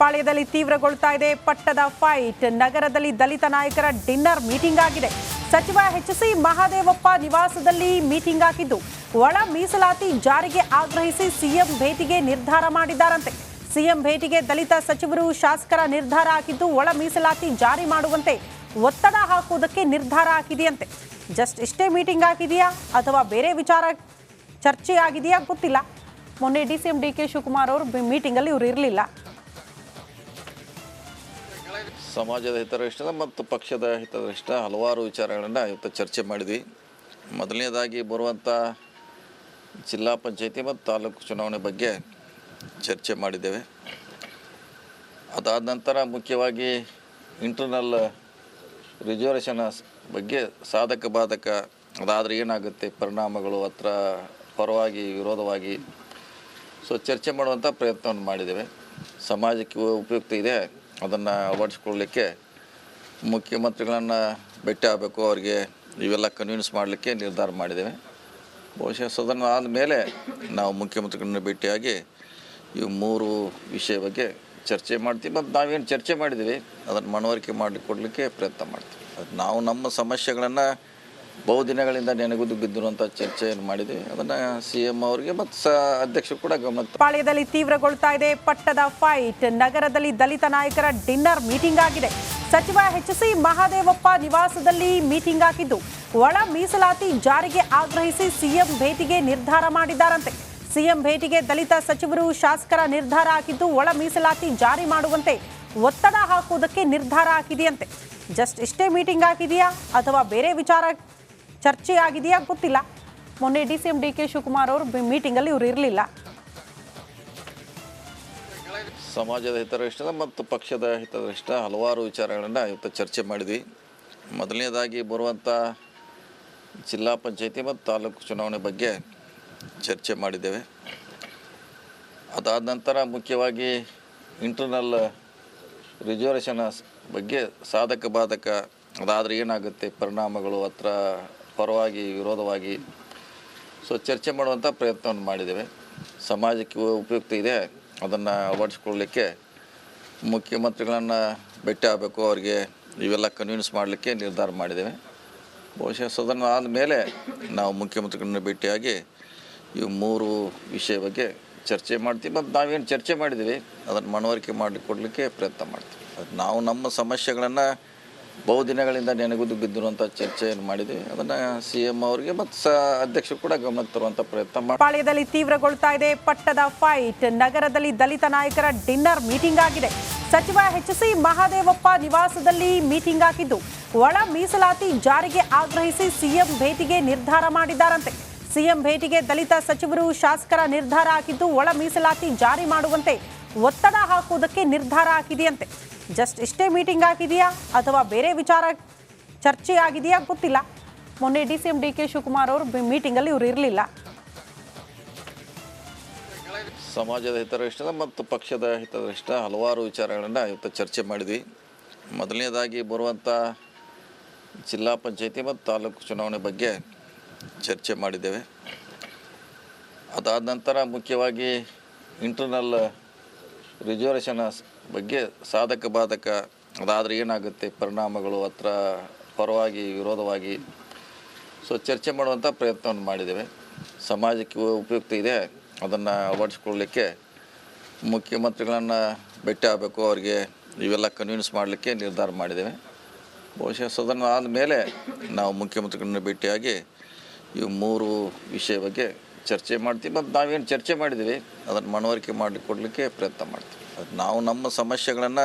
ಪಾಳ್ಯದಲ್ಲಿ ತೀವ್ರಗೊಳ್ತಾ ಇದೆ ಪಟ್ಟದ ಫೈಟ್. ನಗರದಲ್ಲಿ ದಲಿತ ನಾಯಕರ ಡಿನ್ನರ್ ಮೀಟಿಂಗ್ ಆಗಿದೆ. ಸಚಿವ ಎಚ್.ಸಿ. ಮಹದೇವಪ್ಪ ನಿವಾಸದಲ್ಲಿ ಮೀಟಿಂಗ್ ಆಗಿದ್ದು ಒಳ ಮೀಸಲಾತಿ ಜಾರಿಗೆ ಆಗ್ರಹಿಸಿ ಸಿಎಂ ಭೇಟಿಗೆ ನಿರ್ಧಾರ ಮಾಡಿದ್ದಾರಂತೆ. ಸಿಎಂ ಭೇಟಿಗೆ ದಲಿತ ಸಚಿವರು ಶಾಸಕರ ನಿರ್ಧಾರ ಆಗಿದ್ದು ಒಳ ಮೀಸಲಾತಿ ಜಾರಿ ಮಾಡುವಂತೆ ಒತ್ತಡ ಹಾಕುವುದಕ್ಕೆ ನಿರ್ಧಾರ ಆಗಿದೆಯಂತೆ. ಜಸ್ಟ್ ಇಷ್ಟೇ ಮೀಟಿಂಗ್ ಆಗಿದೆಯಾ ಅಥವಾ ಬೇರೆ ವಿಚಾರ ಚರ್ಚೆ ಆಗಿದೆಯಾ ಗೊತ್ತಿಲ್ಲ. ಮೊನ್ನೆ ಡಿಸಿಎಂ ಡಿ.ಕೆ. ಶಿವಕುಮಾರ್ ಅವರು ಮೀಟಿಂಗ್ ಅಲ್ಲಿ ಇವರು ಇರಲಿಲ್ಲ. ಸಮಾಜದ ಹಿತದೃಷ್ಟಿಯಿಂದ ಮತ್ತು ಪಕ್ಷದ ಹಿತದೃಷ್ಟ ಹಲವಾರು ವಿಚಾರಗಳನ್ನು ಇವತ್ತು ಚರ್ಚೆ ಮಾಡಿದ್ವಿ. ಮೊದಲನೇದಾಗಿ ಬರುವಂಥ ಜಿಲ್ಲಾ ಪಂಚಾಯತಿ ಮತ್ತು ತಾಲೂಕು ಚುನಾವಣೆ ಬಗ್ಗೆ ಚರ್ಚೆ ಮಾಡಿದ್ದೇವೆ. ಅದಾದ ನಂತರ ಮುಖ್ಯವಾಗಿ ಇಂಟರ್ನಲ್ ರಿಸರ್ವೇಷನ್ ಬಗ್ಗೆ ಸಾಧಕ ಬಾಧಕ ಅದಾದರೆ ಏನಾಗುತ್ತೆ ಪರಿಣಾಮಗಳು ಹತ್ರ ಪರವಾಗಿ ವಿರೋಧವಾಗಿ ಚರ್ಚೆ ಮಾಡುವಂಥ ಪ್ರಯತ್ನವನ್ನು ಮಾಡಿದ್ದೇವೆ. ಸಮಾಜಕ್ಕೆ ಉಪಯುಕ್ತ ಇದೆ, ಅದನ್ನು ಅಳವಡಿಸ್ಕೊಳ್ಳಲಿಕ್ಕೆ ಮುಖ್ಯಮಂತ್ರಿಗಳನ್ನು ಭೇಟಿ ಆಗಬೇಕು, ಅವರಿಗೆ ಇವೆಲ್ಲ ಕನ್ವಿನ್ಸ್ ಮಾಡಲಿಕ್ಕೆ ನಿರ್ಧಾರ ಮಾಡಿದ್ದೇವೆ. ಬಹುಶಃ ಸದನ ಆದಮೇಲೆ ನಾವು ಮುಖ್ಯಮಂತ್ರಿಗಳನ್ನ ಭೇಟಿಯಾಗಿ ಇವು ಮೂರು ವಿಷಯ ಬಗ್ಗೆ ಚರ್ಚೆ ಮಾಡ್ತೀವಿ. ಮತ್ತು ನಾವೇನು ಚರ್ಚೆ ಮಾಡಿದ್ದೀವಿ ಅದನ್ನು ಮನವರಿಕೆ ಮಾಡಿಕೊಡ್ಲಿಕ್ಕೆ ಪ್ರಯತ್ನ ಮಾಡ್ತೀವಿ. ನಾವು ನಮ್ಮ ಸಮಸ್ಯೆಗಳನ್ನು ಬಹುದಿನಗಳಿಂದ ನೆನಗುದು ಬಿದ್ದಿರುವಂಥ ಚರ್ಚೆಯನ್ನು ಮಾಡಿದ್ವಿ. ಅದನ್ನು ಸಿಎಂ ಅವರಿಗೆ ಮತ್ತು ಅಧ್ಯಕ್ಷರು ಕೂಡ ಗಮನ. ಪಾಳ್ಯದಲ್ಲಿ ತೀವ್ರಗೊಳ್ತಾ ಇದೆ ಪಟ್ಟದ ಫೈಟ್. ನಗರದಲ್ಲಿ ದಲಿತ ನಾಯಕರ ಡಿನ್ನರ್ ಮೀಟಿಂಗ್ ಆಗಿದೆ. ಸಚಿವ ಎಚ್.ಸಿ. ಮಹದೇವಪ್ಪ ನಿವಾಸದಲ್ಲಿ ಮೀಟಿಂಗ್ ಆಗಿದ್ದು ಒಳ ಮೀಸಲಾತಿ ಜಾರಿಗೆ ಆಗ್ರಹಿಸಿ ಸಿಎಂ ಭೇಟಿಗೆ ನಿರ್ಧಾರ ಮಾಡಿದ್ದಾರಂತೆ. ಸಿಎಂ ಭೇಟಿಗೆ ದಲಿತ ಸಚಿವರು ಶಾಸಕರ ನಿರ್ಧಾರ ಆಗಿದ್ದು ಒಳ ಮೀಸಲಾತಿ ಜಾರಿ ಮಾಡುವಂತೆ ಒತ್ತಡ ಹಾಕುವುದಕ್ಕೆ ನಿರ್ಧಾರ ಆಗಿದೆಯಂತೆ. ಜಸ್ಟ್ ಇಷ್ಟೇ ಮೀಟಿಂಗ್ ಆಗಿದೆಯಾ ಅಥವಾ ಬೇರೆ ವಿಚಾರ ಚರ್ಚೆ ಆಗಿದೆಯಾ ಗೊತ್ತಿಲ್ಲ. ಮೊನ್ನೆ ಡಿಸಿಎಂ ಡಿ.ಕೆ. ಶಿವಕುಮಾರ್ ಅವರು ಮೀಟಿಂಗ್ ಅಲ್ಲಿ ಇವರು ಇರಲಿಲ್ಲ. ಸಮಾಜದ ಹಿತದೃಷ್ಟಿಯಿಂದ ಮತ್ತು ಪಕ್ಷದ ಹಿತದೃಷ್ಟ ಹಲವಾರು ವಿಚಾರಗಳನ್ನು ಇವತ್ತು ಚರ್ಚೆ ಮಾಡಿದ್ವಿ. ಮೊದಲನೇದಾಗಿ ಬರುವಂಥ ಜಿಲ್ಲಾ ಪಂಚಾಯತಿ ಮತ್ತು ತಾಲೂಕು ಚುನಾವಣೆ ಬಗ್ಗೆ ಚರ್ಚೆ ಮಾಡಿದ್ದೇವೆ. ಅದಾದ ನಂತರ ಮುಖ್ಯವಾಗಿ ಇಂಟರ್ನಲ್ ರಿಸರ್ವೇಷನ್ ಬಗ್ಗೆ ಸಾಧಕ ಬಾಧಕ ಅದಾದರೆ ಏನಾಗುತ್ತೆ ಪರಿಣಾಮಗಳು ಹತ್ರ ಪರವಾಗಿ ವಿರೋಧವಾಗಿ ಚರ್ಚೆ ಮಾಡುವಂಥ ಪ್ರಯತ್ನವನ್ನು ಮಾಡಿದ್ದೇವೆ. ಸಮಾಜಕ್ಕೆ ಉಪಯುಕ್ತ ಇದೆ, ಅದನ್ನು ಅಳವಡಿಸ್ಕೊಳ್ಳಲಿಕ್ಕೆ ಮುಖ್ಯಮಂತ್ರಿಗಳನ್ನು ಭೇಟಿ ಆಗಬೇಕು, ಅವರಿಗೆ ಇವೆಲ್ಲ ಕನ್ವಿನ್ಸ್ ಮಾಡಲಿಕ್ಕೆ ನಿರ್ಧಾರ ಮಾಡಿದ್ದೇವೆ. ಬಹುಶಃ ಸದನ ಆದಮೇಲೆ ನಾವು ಮುಖ್ಯಮಂತ್ರಿಗಳನ್ನ ಭೇಟಿಯಾಗಿ ಇವು ಮೂರು ವಿಷಯ ಬಗ್ಗೆ ಚರ್ಚೆ ಮಾಡ್ತೀವಿ. ಮತ್ತು ನಾವೇನು ಚರ್ಚೆ ಮಾಡಿದ್ದೀವಿ ಅದನ್ನು ಮನವರಿಕೆ ಮಾಡಿಕೊಡ್ಲಿಕ್ಕೆ ಪ್ರಯತ್ನ ಮಾಡ್ತೀವಿ. ನಾವು ನಮ್ಮ ಸಮಸ್ಯೆಗಳನ್ನು ಬಹುದಿನಗಳಿಂದ ನೆನಗುದು ಬಿದ್ದಿರುವಂಥ ಚರ್ಚೆಯನ್ನು ಮಾಡಿದ್ವಿ. ಅದನ್ನು ಸಿಎಂ ಅವರಿಗೆ ಮತ್ತು ಅಧ್ಯಕ್ಷರು ಕೂಡ ಗಮನಕ್ಕೆ ತರುವಂಥ ಪ್ರಯತ್ನ. ಪಾಳ್ಯದಲ್ಲಿ ತೀವ್ರಗೊಳ್ತಾ ಇದೆ ಪಟ್ಟದ ಫೈಟ್. ನಗರದಲ್ಲಿ ದಲಿತ ನಾಯಕರ ಡಿನ್ನರ್ ಮೀಟಿಂಗ್ ಆಗಿದೆ. ಸಚಿವ ಎಚ್.ಸಿ. ಮಹದೇವಪ್ಪ ನಿವಾಸದಲ್ಲಿ ಮೀಟಿಂಗ್ ಆಗಿದ್ದು ಒಳ ಮೀಸಲಾತಿ ಜಾರಿಗೆ ಆಗ್ರಹಿಸಿ ಸಿಎಂ ಭೇಟಿಗೆ ನಿರ್ಧಾರ ಮಾಡಿದ್ದಾರಂತೆ. ಸಿಎಂ ಭೇಟಿಗೆ ದಲಿತ ಸಚಿವರು ಶಾಸಕರ ನಿರ್ಧಾರ ಆಗಿದ್ದು ಒಳ ಮೀಸಲಾತಿ ಜಾರಿ ಮಾಡುವಂತೆ ಒತ್ತಡ ಹಾಕುವುದಕ್ಕೆ ನಿರ್ಧಾರ ಆಗಿದೆಯಂತೆ. ಜಸ್ಟ್ ಇಷ್ಟೇ ಮೀಟಿಂಗ್ ಆಗಿದೆಯಾ ಅಥವಾ ಬೇರೆ ವಿಚಾರ ಚರ್ಚೆ ಆಗಿದೆಯಾ ಗೊತ್ತಿಲ್ಲ. ಮೊನ್ನೆ ಡಿಸಿಎಂ ಡಿ.ಕೆ. ಶಿವಕುಮಾರ್ ಅವರು ಮೀಟಿಂಗ್ ಅಲ್ಲಿ ಇವರು ಇರಲಿಲ್ಲ. ಸಮಾಜದ ಹಿತದೃಷ್ಟಿಯಿಂದ ಮತ್ತು ಪಕ್ಷದ ಹಿತದೃಷ್ಟ ಹಲವಾರು ವಿಚಾರಗಳನ್ನು ಇವತ್ತು ಚರ್ಚೆ ಮಾಡಿದ್ವಿ. ಮೊದಲನೇದಾಗಿ ಬರುವಂಥ ಜಿಲ್ಲಾ ಪಂಚಾಯತಿ ಮತ್ತು ತಾಲೂಕು ಚುನಾವಣೆ ಬಗ್ಗೆ ಚರ್ಚೆ ಮಾಡಿದ್ದೇವೆ. ಅದಾದ ನಂತರ ಮುಖ್ಯವಾಗಿ ಇಂಟರ್ನಲ್ ರಿಸರ್ವೇಷನ್ ಬಗ್ಗೆ ಸಾಧಕ ಬಾಧಕ ಅದಾದರೆ ಏನಾಗುತ್ತೆ ಪರಿಣಾಮಗಳು ಹತ್ರ ಪರವಾಗಿ ವಿರೋಧವಾಗಿ ಚರ್ಚೆ ಮಾಡುವಂಥ ಪ್ರಯತ್ನವನ್ನು ಮಾಡಿದ್ದೇವೆ. ಸಮಾಜಕ್ಕೆ ಉಪಯುಕ್ತ ಇದೆ, ಅದನ್ನು ಅಳವಡಿಸ್ಕೊಳ್ಳಲಿಕ್ಕೆ ಮುಖ್ಯಮಂತ್ರಿಗಳನ್ನು ಭೇಟಿ ಆಗಬೇಕು, ಅವರಿಗೆ ಇವೆಲ್ಲ ಕನ್ವಿನ್ಸ್ ಮಾಡಲಿಕ್ಕೆ ನಿರ್ಧಾರ ಮಾಡಿದ್ದೇವೆ. ಬಹುಶಃ ಸದನ ಆದಮೇಲೆ ನಾವು ಮುಖ್ಯಮಂತ್ರಿಗಳನ್ನ ಭೇಟಿಯಾಗಿ ಇವು ಮೂರು ವಿಷಯ ಬಗ್ಗೆ ಚರ್ಚೆ ಮಾಡ್ತೀವಿ. ಮತ್ತು ನಾವೇನು ಚರ್ಚೆ ಮಾಡಿದ್ದೀವಿ ಅದನ್ನು ಮನವರಿಕೆ ಮಾಡಿಕೊಡ್ಲಿಕ್ಕೆ ಪ್ರಯತ್ನ ಮಾಡ್ತೀವಿ. ನಾವು ನಮ್ಮ ಸಮಸ್ಯೆಗಳನ್ನು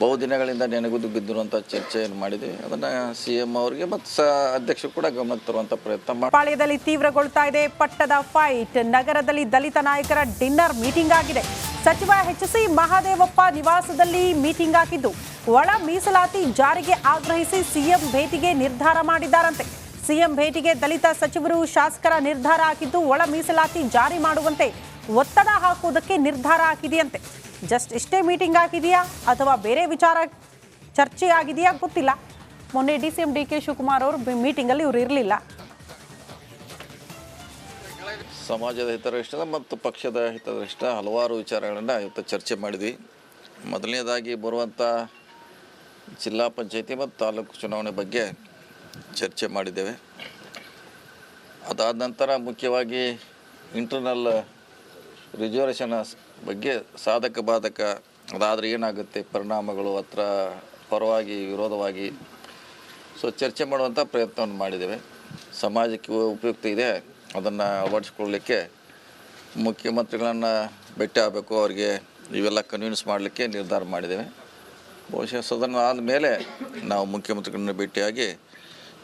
ಬಹುದಿನಗಳಿಂದ ನೆನಗುದು ಬಿದ್ದಿರುವಂಥ ಚರ್ಚೆಯನ್ನು ಮಾಡಿದ್ವಿ. ಅದನ್ನು ಸಿಎಂ ಅವರಿಗೆ ಮತ್ತು ಅಧ್ಯಕ್ಷರು ಕೂಡ ಗಮನಕ್ಕೆ ತರುವಂಥ ಪ್ರಯತ್ನ. ಪಾಳ್ಯದಲ್ಲಿ ತೀವ್ರಗೊಳ್ತಾ ಇದೆ ಪಟ್ಟದ ಫೈಟ್. ನಗರದಲ್ಲಿ ದಲಿತ ನಾಯಕರ ಡಿನ್ನರ್ ಮೀಟಿಂಗ್ ಆಗಿದೆ. ಸಚಿವ ಎಚ್.ಸಿ. ಮಹದೇವಪ್ಪ ನಿವಾಸದಲ್ಲಿ ಮೀಟಿಂಗ್ ಆಗಿದ್ದು ಒಳ ಮೀಸಲಾತಿ ಜಾರಿಗೆ ಆಗ್ರಹಿಸಿ ಸಿಎಂ ಭೇಟಿಗೆ ನಿರ್ಧಾರ ಮಾಡಿದ್ದಾರಂತೆ. ಸಿಎಂ ಭೇಟಿಗೆ ದಲಿತ ಸಚಿವರು ಶಾಸಕರ ನಿರ್ಧಾರ ಆಗಿದ್ದು ಒಳ ಮೀಸಲಾತಿ ಜಾರಿ ಮಾಡುವಂತೆ ಒತ್ತಡ ಹಾಕುವುದಕ್ಕೆ ನಿರ್ಧಾರ ಆಗಿದೆಯಂತೆ. ಜಸ್ಟ್ ಇಷ್ಟೇ ಮೀಟಿಂಗ್ ಆಗಿದೆಯಾ ಅಥವಾ ಬೇರೆ ವಿಚಾರ ಚರ್ಚೆ ಆಗಿದೆಯಾ ಗೊತ್ತಿಲ್ಲ. ಮೊನ್ನೆ ಡಿಸಿಎಂ ಡಿ.ಕೆ. ಶಿವಕುಮಾರ್ ಅವರು ಮೀಟಿಂಗ್ ಅಲ್ಲಿ ಇವರು ಇರಲಿಲ್ಲ. ಸಮಾಜದ ಹಿತದೃಷ್ಟಿಯಿಂದ ಮತ್ತು ಪಕ್ಷದ ಹಿತದೃಷ್ಟ ಹಲವಾರು ವಿಚಾರಗಳನ್ನು ಇವತ್ತು ಚರ್ಚೆ ಮಾಡಿದ್ವಿ. ಮೊದಲನೇದಾಗಿ ಬರುವಂಥ ಜಿಲ್ಲಾ ಪಂಚಾಯತಿ ಮತ್ತು ತಾಲೂಕು ಚುನಾವಣೆ ಬಗ್ಗೆ ಚರ್ಚೆ ಮಾಡಿದ್ದೇವೆ. ಅದಾದ ನಂತರ ಮುಖ್ಯವಾಗಿ ಇಂಟರ್ನಲ್ ರಿಸರ್ವೇಷನ್ ಬಗ್ಗೆ ಸಾಧಕ ಬಾಧಕ ಅದಾದರೆ ಏನಾಗುತ್ತೆ ಪರಿಣಾಮಗಳು ಹತ್ರ ಪರವಾಗಿ ವಿರೋಧವಾಗಿ ಚರ್ಚೆ ಮಾಡುವಂಥ ಪ್ರಯತ್ನವನ್ನು ಮಾಡಿದ್ದೇವೆ. ಸಮಾಜಕ್ಕೆ ಉಪಯುಕ್ತ ಇದೆ, ಅದನ್ನು ಅಳವಡಿಸ್ಕೊಳ್ಳಲಿಕ್ಕೆ ಮುಖ್ಯಮಂತ್ರಿಗಳನ್ನು ಭೇಟಿ ಆಗಬೇಕು, ಅವರಿಗೆ ಇವೆಲ್ಲ ಕನ್ವಿನ್ಸ್ ಮಾಡಲಿಕ್ಕೆ ನಿರ್ಧಾರ ಮಾಡಿದ್ದೇವೆ. ಬಹುಶಃ ಸದನ ಆದಮೇಲೆ ನಾವು ಮುಖ್ಯಮಂತ್ರಿಗಳನ್ನ ಭೇಟಿಯಾಗಿ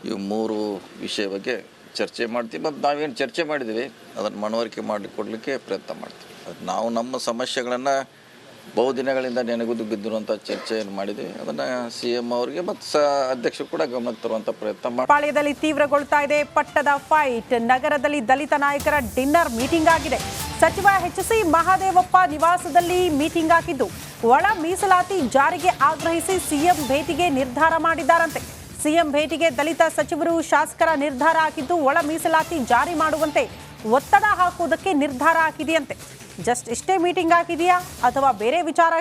ಇವು 3 ವಿಷಯ ಬಗ್ಗೆ ಚರ್ಚೆ ಮಾಡ್ತೀವಿ. ಮತ್ತು ನಾವೇನು ಚರ್ಚೆ ಮಾಡಿದ್ದೀವಿ ಅದನ್ನು ಮನವರಿಕೆ ಮಾಡಿಕೊಡ್ಲಿಕ್ಕೆ ಪ್ರಯತ್ನ ಮಾಡ್ತೀವಿ. ನಾವು ನಮ್ಮ ಸಮಸ್ಯೆಗಳನ್ನು ಬಹುದಿನಗಳಿಂದ ನೆನಗುದು ಬಿದ್ದಿರುವಂಥ ಚರ್ಚೆಯನ್ನು ಮಾಡಿದ್ದೀವಿ. ಅದನ್ನು CM ಅವರಿಗೆ ಮತ್ತು ಅಧ್ಯಕ್ಷರು ಕೂಡ ಗಮನಕ್ಕೆ ತರುವಂಥ ಪ್ರಯತ್ನ ಮಾಡಿ. ಪಾಳ್ಯದಲ್ಲಿ ತೀವ್ರಗೊಳ್ತಾ ಇದೆ ಪಟ್ಟದ ಫೈಟ್. ನಗರದಲ್ಲಿ ದಲಿತ ನಾಯಕರ ಡಿನ್ನರ್ ಮೀಟಿಂಗ್ ಆಗಿದೆ. ಸಚಿವ HC ಮಹಾದೇವಪ್ಪ ನಿವಾಸದಲ್ಲಿ ಮೀಟಿಂಗ್ ಆಗಿದ್ದು ಒಳ ಮೀಸಲಾತಿ ಜಾರಿಗೆ ಆಗ್ರಹಿಸಿ CM ಭೇಟಿಗೆ ನಿರ್ಧಾರ ಮಾಡಿದ್ದಾರಂತೆ. CM ಭೇಟಿಗೆ ದಲಿತ ಸಚಿವರು ಶಾಸಕರ ನಿರ್ಧಾರ ಆಗಿದ್ದು ಒಳ ಮೀಸಲಾತಿ ಜಾರಿ ಮಾಡುವಂತೆ ಒತ್ತಡ ಹಾಕುವುದಕ್ಕೆ ನಿರ್ಧಾರ ಆಗಿದೆಯಂತೆ. ಜಸ್ಟ್ ಇಷ್ಟೇ ಮೀಟಿಂಗ್ ಆಗಿದೆಯಾ ಅಥವಾ ಬೇರೆ ವಿಚಾರ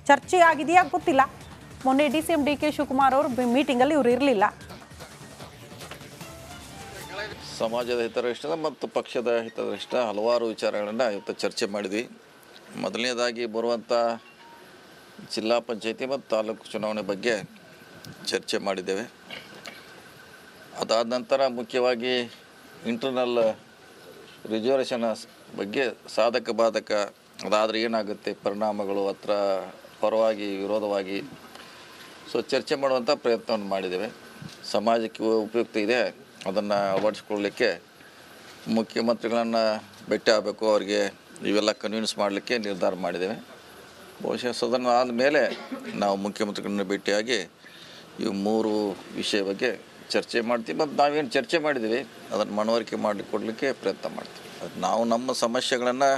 ಚರ್ಚೆ ಆಗಿದೆಯಾ ಗೊತ್ತಿಲ್ಲ. ಮೊನ್ನೆ DCM DK ಶಿವಕುಮಾರ್ ಅವರು ಮೀಟಿಂಗಲ್ಲಿ ಇವರು ಇರಲಿಲ್ಲ. ಸಮಾಜದ ಹಿತದೃಷ್ಟಿಯಿಂದ ಮತ್ತು ಪಕ್ಷದ ಹಿತದೃಷ್ಟಿಯಿಂದ ಹಲವಾರು ವಿಚಾರಗಳನ್ನು ಇವತ್ತು ಚರ್ಚೆ ಮಾಡಿದ್ವಿ. ಮೊದಲನೇದಾಗಿ ಬರುವಂಥ ಜಿಲ್ಲಾ ಪಂಚಾಯತಿ ಮತ್ತು ತಾಲೂಕು ಚುನಾವಣೆ ಬಗ್ಗೆ ಚರ್ಚೆ ಮಾಡಿದ್ದೇವೆ. ಅದಾದ ನಂತರ ಮುಖ್ಯವಾಗಿ ಇಂಟರ್ನಲ್ ರಿಸರ್ವೇಷನ್ ಬಗ್ಗೆ ಸಾಧಕ ಬಾಧಕ ಅದಾದರೆ ಏನಾಗುತ್ತೆ ಪರಿಣಾಮಗಳು ಹತ್ರ ಪರವಾಗಿ ವಿರೋಧವಾಗಿ ಚರ್ಚೆ ಮಾಡುವಂಥ ಪ್ರಯತ್ನವನ್ನು ಮಾಡಿದ್ದೇವೆ. ಸಮಾಜಕ್ಕೆ ಉಪಯುಕ್ತ ಇದೆ, ಅದನ್ನು ಅಳವಡಿಸ್ಕೊಳ್ಳಲಿಕ್ಕೆ ಮುಖ್ಯಮಂತ್ರಿಗಳನ್ನು ಭೇಟಿ ಆಗಬೇಕು, ಅವರಿಗೆ ಇವೆಲ್ಲ ಕನ್ವಿನ್ಸ್ ಮಾಡಲಿಕ್ಕೆ ನಿರ್ಧಾರ ಮಾಡಿದ್ದೇವೆ. ಬಹುಶಃ ಸದನ ಆದಮೇಲೆ ನಾವು ಮುಖ್ಯಮಂತ್ರಿಗಳನ್ನ ಭೇಟಿಯಾಗಿ ಇವು 3 ವಿಷಯ ಬಗ್ಗೆ ಚರ್ಚೆ ಮಾಡ್ತೀವಿ. ಮತ್ತು ನಾವೇನು ಚರ್ಚೆ ಮಾಡಿದ್ದೀವಿ ಅದನ್ನು ಮನವರಿಕೆ ಮಾಡಿಕೊಡ್ಲಿಕ್ಕೆ ಪ್ರಯತ್ನ ಮಾಡ್ತೀವಿ. ನಾವು ನಮ್ಮ ಸಮಸ್ಯೆಗಳನ್ನು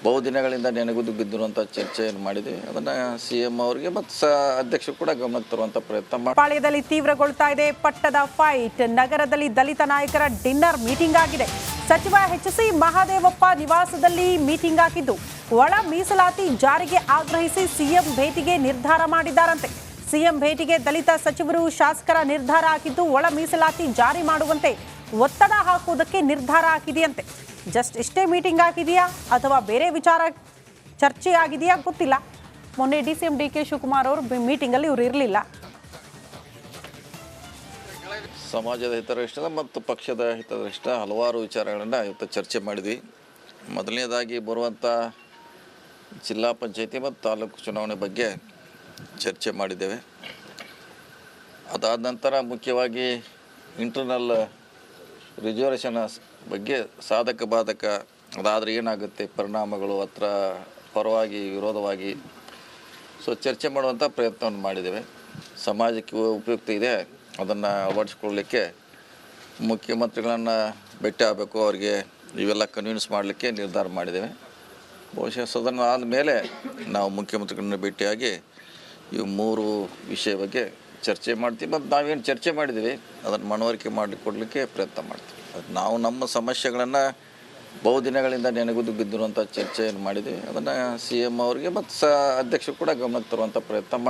ಬಹುದಿನಗಳಿಂದ ನೆನಗುದು ಬಿದ್ದಿರುವಂಥ ಚರ್ಚೆಯನ್ನು ಮಾಡಿದ್ದೀವಿ. ಅದನ್ನು CM ಅವರಿಗೆ ಮತ್ತು ಅಧ್ಯಕ್ಷರು ಕೂಡ ಗಮನಕ್ಕೆ ತರುವಂಥ ಪ್ರಯತ್ನ ಮಾಡಿ. ಪಾಳ್ಯದಲ್ಲಿ ತೀವ್ರಗೊಳ್ತಾ ಇದೆ ಪಟ್ಟದ ಫೈಟ್. ನಗರದಲ್ಲಿ ದಲಿತ ನಾಯಕರ ಡಿನ್ನರ್ ಮೀಟಿಂಗ್ ಆಗಿದೆ. ಸಚಿವ HC ಮಹಾದೇವಪ್ಪ ನಿವಾಸದಲ್ಲಿ ಮೀಟಿಂಗ್ ಆಗಿದ್ದು ಒಳ ಮೀಸಲಾತಿ ಜಾರಿಗೆ ಆಗ್ರಹಿಸಿ CM ಭೇಟಿಗೆ ನಿರ್ಧಾರ ಮಾಡಿದ್ದಾರಂತೆ. CM ಭೇಟಿಗೆ ದಲಿತ ಸಚಿವರು ಶಾಸಕರ ನಿರ್ಧಾರ ಆಗಿದ್ದು ಒಳ ಮೀಸಲಾತಿ ಜಾರಿ ಮಾಡುವಂತೆ ಒತ್ತಡ ಹಾಕುವುದಕ್ಕೆ ನಿರ್ಧಾರ ಆಗಿದೆಯಂತೆ. ಜಸ್ಟ್ ಇಷ್ಟೇ ಮೀಟಿಂಗ್ ಆಗಿದೆಯಾ ಅಥವಾ ಬೇರೆ ವಿಚಾರ ಚರ್ಚೆ ಆಗಿದೆಯಾ ಗೊತ್ತಿಲ್ಲ. ಮೊನ್ನೆ DCM DK ಶಿವಕುಮಾರ್ ಅವರು ಮೀಟಿಂಗಲ್ಲಿ ಇವರು ಇರಲಿಲ್ಲ. ಸಮಾಜದ ಹಿತದೃಷ್ಟಿಯಿಂದ ಮತ್ತು ಪಕ್ಷದ ಹಿತದೃಷ್ಟಿಯಿಂದ ಹಲವಾರು ವಿಚಾರಗಳನ್ನು ಇವತ್ತು ಚರ್ಚೆ ಮಾಡಿದ್ವಿ. ಮೊದಲನೇದಾಗಿ ಬರುವಂಥ ಜಿಲ್ಲಾ ಪಂಚಾಯತಿ ಮತ್ತು ತಾಲೂಕು ಚುನಾವಣೆ ಬಗ್ಗೆ ಚರ್ಚೆ ಮಾಡಿದ್ದೇವೆ. ಅದಾದ ನಂತರ ಮುಖ್ಯವಾಗಿ ಇಂಟರ್ನಲ್ ರಿಸರ್ವೇಷನ್ ಬಗ್ಗೆ ಸಾಧಕ ಬಾಧಕ ಅದಾದರೆ ಏನಾಗುತ್ತೆ ಪರಿಣಾಮಗಳು ಹತ್ರ ಪರವಾಗಿ ವಿರೋಧವಾಗಿ ಚರ್ಚೆ ಮಾಡುವಂಥ ಪ್ರಯತ್ನವನ್ನು ಮಾಡಿದ್ದೇವೆ. ಸಮಾಜಕ್ಕೆ ಉಪಯುಕ್ತ ಇದೆ, ಅದನ್ನು ಅಳವಡಿಸ್ಕೊಳ್ಳಲಿಕ್ಕೆ ಮುಖ್ಯಮಂತ್ರಿಗಳನ್ನು ಭೇಟಿ ಆಗಬೇಕು, ಅವರಿಗೆ ಇವೆಲ್ಲ ಕನ್ವಿನ್ಸ್ ಮಾಡಲಿಕ್ಕೆ ನಿರ್ಧಾರ ಮಾಡಿದ್ದೇವೆ. ಬಹುಶಃ ಸದನ ಆದಮೇಲೆ ನಾವು ಮುಖ್ಯಮಂತ್ರಿಗಳನ್ನ ಭೇಟಿಯಾಗಿ ಇವು 3 ವಿಷಯ ಬಗ್ಗೆ ಚರ್ಚೆ ಮಾಡ್ತೀವಿ. ಮತ್ತು ನಾವೇನು ಚರ್ಚೆ ಮಾಡಿದ್ದೀವಿ ಅದನ್ನು ಮನವರಿಕೆ ಮಾಡಿಕೊಡ್ಲಿಕ್ಕೆ ಪ್ರಯತ್ನ ಮಾಡ್ತೀವಿ. ನಾವು ನಮ್ಮ ಸಮಸ್ಯೆಗಳನ್ನು ಬಹುದಿನಗಳಿಂದ ನೆನಗುದು ಬಿದ್ದಿರುವಂಥ ಚರ್ಚೆಯನ್ನು ಮಾಡಿದ್ದೀವಿ. ಅದನ್ನು CM ಅವರಿಗೆ ಮತ್ತು ಅಧ್ಯಕ್ಷರು ಕೂಡ ಗಮನಕ್ಕೆ ತರುವಂಥ ಪ್ರಯತ್ನ ಮಾಡಿ.